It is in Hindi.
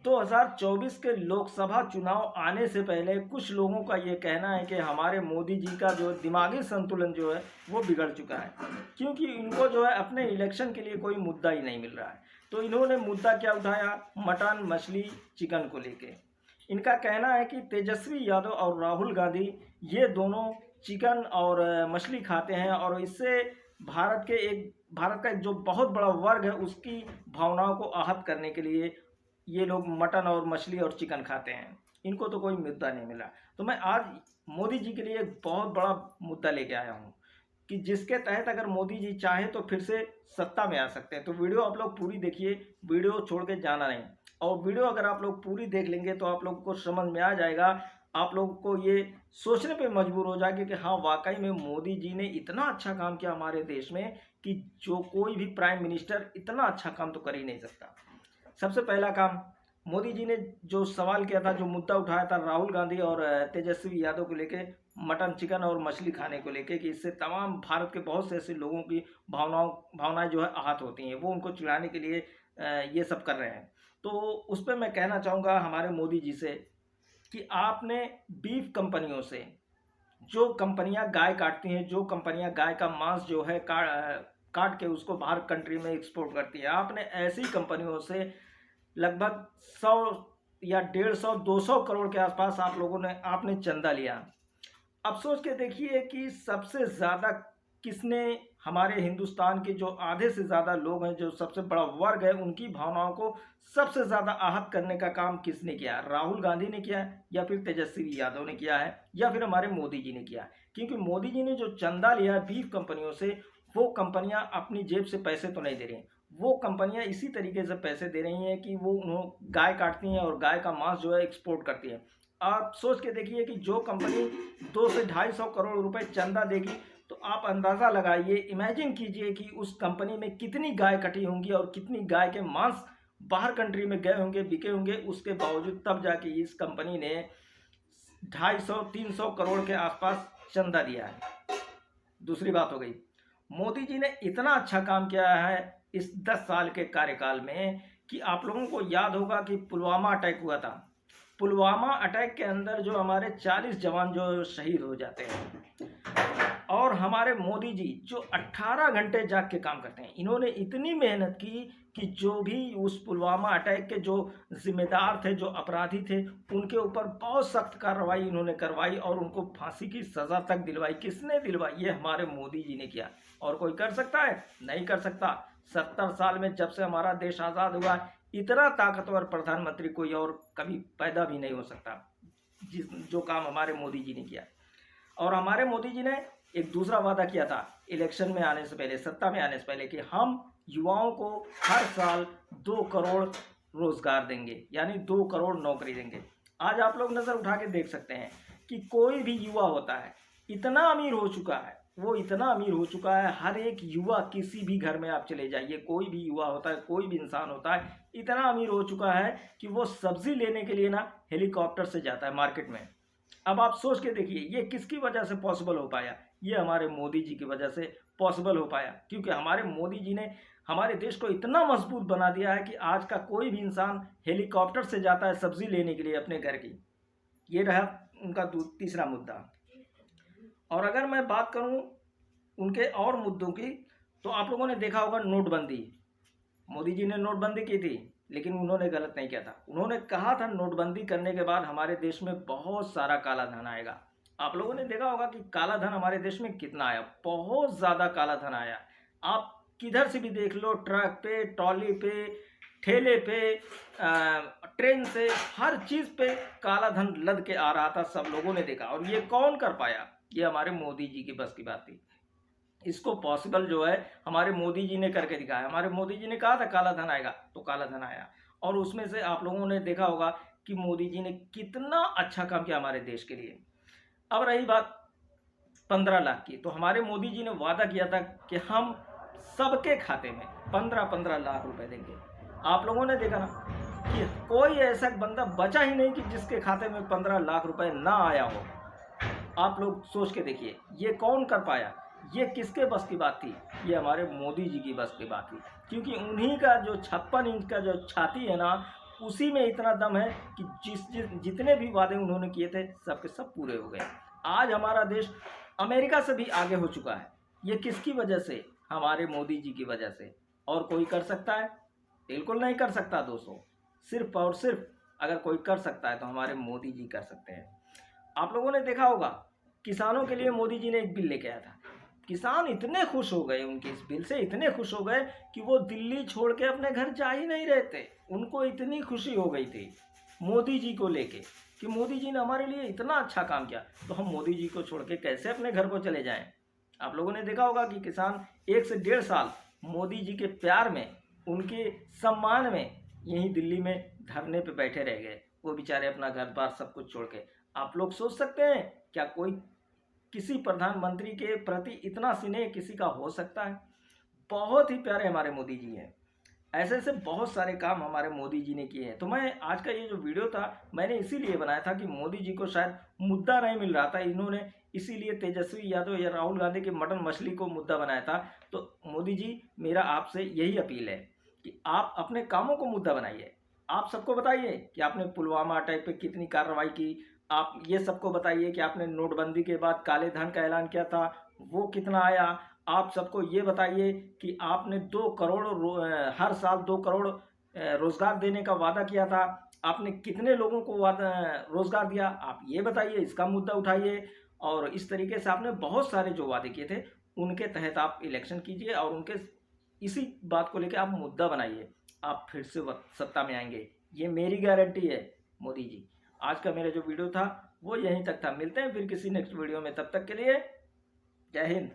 2024 के लोकसभा चुनाव आने से पहले कुछ लोगों का ये कहना है कि हमारे मोदी जी का जो दिमागी संतुलन जो है वो बिगड़ चुका है, क्योंकि इनको जो है अपने इलेक्शन के लिए कोई मुद्दा ही नहीं मिल रहा है। तो इन्होंने मुद्दा क्या उठाया? मटन, मछली, चिकन को लेके। इनका कहना है कि तेजस्वी यादव और राहुल गांधी ये दोनों चिकन और मछली खाते हैं और इससे भारत का एक जो बहुत बड़ा वर्ग है उसकी भावनाओं को आहत करने के लिए ये लोग मटन और मछली और चिकन खाते हैं। इनको तो कोई मुद्दा नहीं मिला। तो मैं आज मोदी जी के लिए एक बहुत बड़ा मुद्दा लेके आया हूँ कि जिसके तहत अगर मोदी जी चाहे तो फिर से सत्ता में आ सकते हैं। तो वीडियो आप लोग पूरी देखिए, वीडियो छोड़ के जाना नहीं। और वीडियो अगर आप लोग पूरी देख लेंगे तो आप लोग को समझ में आ जाएगा, आप लोगों को ये सोचने पे मजबूर हो जाएगी कि हाँ वाकई में मोदी जी ने इतना अच्छा काम किया हमारे देश में कि जो कोई भी प्राइम मिनिस्टर इतना अच्छा काम तो कर ही नहीं सकता। सबसे पहला काम, मोदी जी ने जो सवाल किया था, जो मुद्दा उठाया था राहुल गांधी और तेजस्वी यादव को लेके, मटन, चिकन और मछली खाने को लेके, कि इससे तमाम भारत के बहुत से ऐसे लोगों की भावनाएं जो है आहत होती हैं, वो उनको चिढ़ाने के लिए ये सब कर रहे हैं। तो उस पर मैं कहना चाहूँगा हमारे मोदी जी से कि आपने बीफ कंपनियों से, जो कंपनियां गाय काटती हैं, जो कंपनियां गाय का मांस जो है काट के उसको बाहर कंट्री में एक्सपोर्ट करती है, आपने ऐसी कंपनियों से लगभग 100 या 150 200 करोड़ के आसपास आपने चंदा लिया। अब सोच के देखिए कि सबसे ज़्यादा किसने हमारे हिंदुस्तान के जो आधे से ज़्यादा लोग हैं, जो सबसे बड़ा वर्ग है, उनकी भावनाओं को सबसे ज़्यादा आहत करने का काम किसने किया? राहुल गांधी ने किया है, या फिर तेजस्वी यादव ने किया है, या फिर हमारे मोदी जी ने किया है? क्योंकि मोदी जी ने जो चंदा लिया है बीफ कंपनियों से, वो कंपनियां अपनी जेब से पैसे तो नहीं दे रही हैं, वो कंपनियां इसी तरीके से पैसे दे रही हैं कि वो गाय काटती हैं और गाय का मांस जो है एक्सपोर्ट करती है। आप सोच के देखिए कि जो कंपनी 200 से 250 करोड़ रुपए चंदा देगी, तो आप अंदाज़ा लगाइए, इमेजिन कीजिए कि उस कंपनी में कितनी गाय कटी होंगी और कितनी गाय के मांस बाहर कंट्री में गए होंगे, बिके होंगे। उसके बावजूद तब जाके इस कंपनी ने 250-300 करोड़ के आसपास चंदा दिया है। दूसरी बात हो गई, मोदी जी ने इतना अच्छा काम किया है इस 10 साल के कार्यकाल में कि आप लोगों को याद होगा कि पुलवामा अटैक हुआ था। पुलवामा अटैक के अंदर जो हमारे 40 जवान जो शहीद हो जाते हैं, और हमारे मोदी जी जो 18 घंटे जाग के काम करते हैं, इन्होंने इतनी मेहनत की कि जो भी उस पुलवामा अटैक के जो जिम्मेदार थे, जो अपराधी थे, उनके ऊपर बहुत सख्त कार्रवाई इन्होंने करवाई और उनको फांसी की सज़ा तक दिलवाई। किसने दिलवाई? ये हमारे मोदी जी ने किया। और कोई कर सकता है? नहीं कर सकता। 70 साल में जब से हमारा देश आज़ाद हुआ, इतना ताकतवर प्रधानमंत्री कोई और कभी पैदा भी नहीं हो सकता जो काम हमारे मोदी जी ने किया। और हमारे मोदी जी ने एक दूसरा वादा किया था इलेक्शन में आने से पहले, सत्ता में आने से पहले, कि हम युवाओं को हर साल 2 करोड़ रोजगार देंगे, यानी 2 करोड़ नौकरी देंगे। आज आप लोग नज़र उठा के देख सकते हैं कि कोई भी युवा होता है इतना अमीर हो चुका है, वो इतना अमीर हो चुका है, हर एक युवा, किसी भी घर में आप चले जाइए, कोई भी युवा होता है, कोई भी इंसान होता है, इतना अमीर हो चुका है कि वो सब्जी लेने के लिए ना हेलीकॉप्टर से जाता है मार्केट में। अब आप सोच के देखिए ये किसकी वजह से पॉसिबल हो पाया? ये हमारे मोदी जी की वजह से पॉसिबल हो पाया, क्योंकि हमारे मोदी जी ने हमारे देश को इतना मजबूत बना दिया है कि आज का कोई भी इंसान हेलीकॉप्टर से जाता है सब्जी लेने के लिए अपने घर की। ये रहा उनका तीसरा मुद्दा। और अगर मैं बात करूं उनके और मुद्दों की, तो आप लोगों ने देखा होगा नोटबंदी। मोदी जी ने नोटबंदी की थी, लेकिन उन्होंने गलत नहीं किया था। उन्होंने कहा था नोटबंदी करने के बाद हमारे देश में बहुत सारा काला धन आएगा। आप लोगों ने देखा होगा कि काला धन हमारे देश में कितना आया, बहुत ज़्यादा काला धन आया। आप किधर से भी देख लो, ट्रक पे, ट्रॉली पे, ठेले पे, ट्रेन से, हर चीज़ पे काला धन लद के आ रहा था, सब लोगों ने देखा। और ये कौन कर पाया? ये हमारे मोदी जी की बस की बात थी। इसको पॉसिबल जो है हमारे मोदी जी ने करके दिखाया। हमारे मोदी जी ने कहा था काला धन आएगा, तो काला धन आया। और उसमें से आप लोगों ने देखा होगा कि मोदी जी ने कितना अच्छा काम किया हमारे देश के लिए। अब रही बात 15 लाख की, तो हमारे मोदी जी ने वादा किया था कि हम सबके खाते में 15-15 लाख रुपए देंगे। आप लोगों ने देखा ना कि कोई ऐसा बंदा बचा ही नहीं कि जिसके खाते में 15 लाख रुपए ना आया हो। आप लोग सोच के देखिए ये कौन कर पाया? ये किसके बस की बात थी? ये हमारे मोदी जी की बस की बात थी, क्योंकि उन्हीं का जो 56 इंच का जो छाती है ना, उसी में इतना दम है कि जितने भी वादे उन्होंने किए थे सबके सब पूरे हो गए। आज हमारा देश अमेरिका से भी आगे हो चुका है। ये किसकी वजह से? हमारे मोदी जी की वजह से। और कोई कर सकता है? बिल्कुल नहीं कर सकता दोस्तों। सिर्फ और सिर्फ अगर कोई कर सकता है तो हमारे मोदी जी कर सकते हैं। आप लोगों ने देखा होगा किसानों के लिए मोदी जी ने एक बिल लेके आया था। किसान इतने खुश हो गए उनके इस बिल से, इतने खुश हो गए कि वो दिल्ली छोड़ के अपने घर जा ही नहीं रहे थे। उनको इतनी खुशी हो गई थी मोदी जी को लेके कि मोदी जी ने हमारे लिए इतना अच्छा काम किया, तो हम मोदी जी को छोड़ के कैसे अपने घर को चले जाएं। आप लोगों ने देखा होगा कि किसान 1 से 1.5 साल मोदी जी के प्यार में, उनके सम्मान में यहीं दिल्ली में धरने पे बैठे रह गए। वो बेचारे अपना घर बार सब कुछ छोड़ के। आप लोग सोच सकते हैं क्या कोई किसी प्रधानमंत्री के प्रति इतना स्नेह किसी का हो सकता है? बहुत ही प्यारे हमारे मोदी जी हैं। ऐसे ऐसे बहुत सारे काम हमारे मोदी जी ने किए हैं। तो मैं आज का ये जो वीडियो था मैंने इसीलिए बनाया था कि मोदी जी को शायद मुद्दा नहीं मिल रहा था, इन्होंने इसीलिए तेजस्वी यादव या राहुल गांधी के मटन मछली को मुद्दा बनाया था। तो मोदी जी, मेरा आपसे यही अपील है कि आप अपने कामों को मुद्दा बनाइए। आप सबको बताइए कि आपने पुलवामा अटैक पे कितनी कार्रवाई की। आप ये सबको बताइए कि आपने नोटबंदी के बाद काले धन का ऐलान किया था, वो कितना आया। आप सबको ये बताइए कि आपने 2 करोड़ हर साल 2 करोड़ रोजगार देने का वादा किया था, आपने कितने लोगों को रोजगार दिया, आप ये बताइए, इसका मुद्दा उठाइए। और इस तरीके से आपने बहुत सारे जो वादे किए थे उनके तहत आप इलेक्शन कीजिए और उनके इसी बात को लेकर आप मुद्दा बनाइए। आप फिर से सत्ता में आएंगे, ये मेरी गारंटी है मोदी जी। आज का मेरा जो वीडियो था वो यहीं तक था। मिलते हैं फिर किसी नेक्स्ट वीडियो में, तब तक के लिए जय हिंद।